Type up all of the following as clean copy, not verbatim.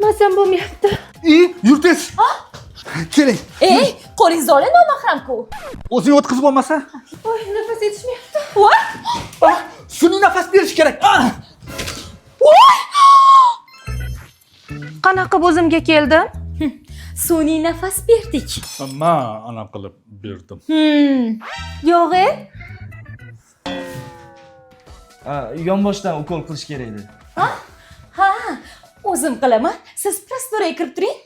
Yurtmasam bo'lmayapti. Yurtingiz. Keling. Qo'lingizni oling, nomahram-ku. O'zing o'tkazib bo'lmasa? Voy, nafas yetishmayapti. Voy! Sun'iy nafas berish kerak. Qanaqa o'zimga keldim? Sun'iy nafas berdik. Men ana qilib berdim. Yo'g'i? Yonboshdan ukol qilish kerak edi. Ha, o'zim qilaman. Siz prostoraga kirib turing.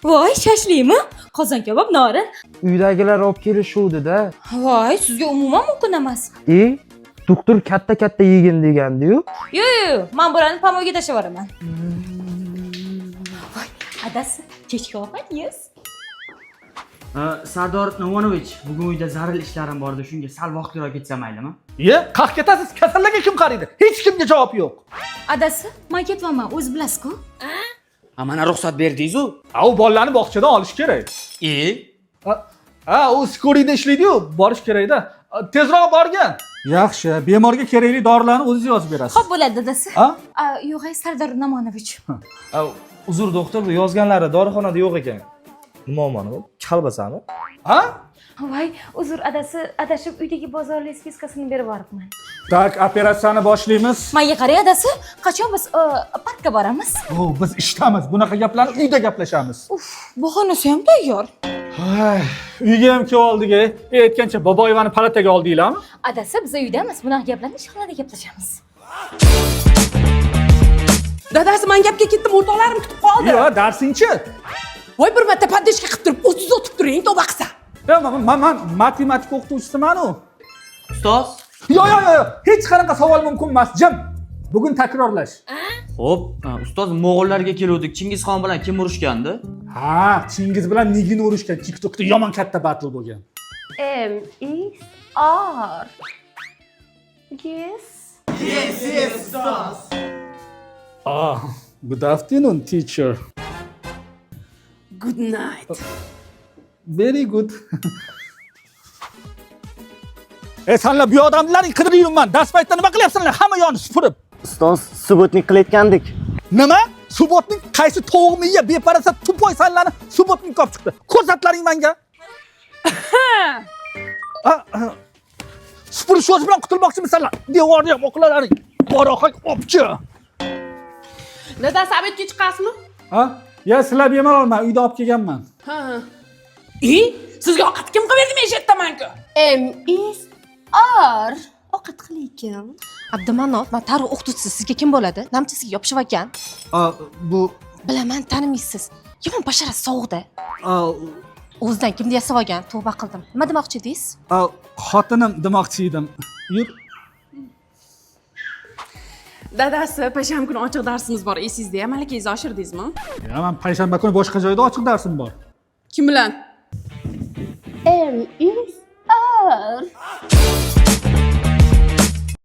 Voy, shashlikmi? Qozon kabob, norin. Uydagilar olib kelishuvdi-da. Voy, sizga umuman mumkin emas. Doktor katta yegin degandiyu. Yo'q, men bularni pamoga tashlab yuboraman. Voy, adasi, kechki ovqat yeysiz. Sardor Navonovich, bugun uyda zaril ishlarim bor edi, shunga sal vaqtliroq ketsam maylimi? Qaq ketasiz, kasallarga kim qaraydi? Hech kimga javob yo'q. Adasi, men ketyapman, o'z bilasiz-ku. Mana ruxsat berdingiz-ku. U bolalarni bog'chadan olish kerak. U skoriyda ishlaydi-yu, borish kerak-da. Tezroq borgan. Yaxshi, bemorga kerakli dorilarni o'zingiz yozib berasiz. Xo'p bo'ladi, dadasi. Yo'q, Sardor Namonovich. Uzr doktor, bu yozganlari dorixonada yo'q ekan. Nima omoni? Kalbasami? Voy, uzr, adasi, adashib uydagi bozorli spiskasini berib yuboribman. Tak, operatsiyani boshlaymiz. Menga qarang, adasi, qachon biz parkka boramiz? Biz ishdamiz. Bunaqa gaplarni uyda gaplashamiz. Bahonasi ham tayyor. Uyga ham kelib oldik. Aytgancha Boboyevani palataga oldinglarmi? Adasi, biz uydamiz. Bunaqa gaplarni ishxonada gaplashamiz. Dadasi, men gapga ketdim, o'rtoqlarim kutib qoldi. Yo'q, darsingchi. Voy, bir marta paddeshka qilib turib, o'zingiz o'tib turing, tavba qilsa. Men matematika o'qituvchisiman-ku. Ustoz? Yo'q. Hech qanaqa savol mumkin emas, jim. Bugun takrorlash. Xo'p, ustoz, mo'g'ullarga keluvdik. Chingizxon bilan kim urushgandi? Chingiz bilan Nigin urushgan. TikTokda yomon katta battle bo'lgan. M-I-R. Yes. Yes, ustoz. Good afternoon, teacher. Good night. Very good. Senlar bu odamlarning qidirib yuribman. Dars paytida nima qilyapsizlar? Hamma yonni supurib. Ustoz, subotnik qilayotgandik. Nima? Subotnik qaysi tovuqni yeb beparasa tupoy sanlarni subotnik olib chiqdi. Ko'rsatlaring menga. Supurish o'zi bilan qutulmoqchimisanlar? Devorni ham o'qilalaring. Boroqaq opchi. Dadasi, abetga chiqasizmi? Sizlar bemalolman, uyda olib kelganman. Sizga ovqat kim qilib berdi, men eshitdaman-ku. M-I-R. Ovqat qilayotgan. Abdumanov, men tarix o'qituvchisi, sizga kim bo'ladi? Namchasiga yopishib olgan. Bu Bilaman, tanimaysiz. Yomon basharasi sovuqda. O'zidan kimni yasab olgan? Tavba qildim. Nima demoqchi edingiz? xotinim demoqchi edim. Yur. Dadasi, payshanba kuni ochiq darsimiz bor, esingizda, malakangizni oshirdingizmi? Men payshanba kuni boshqa joyda ochiq darsim bor. Kim bilan? M-I-R.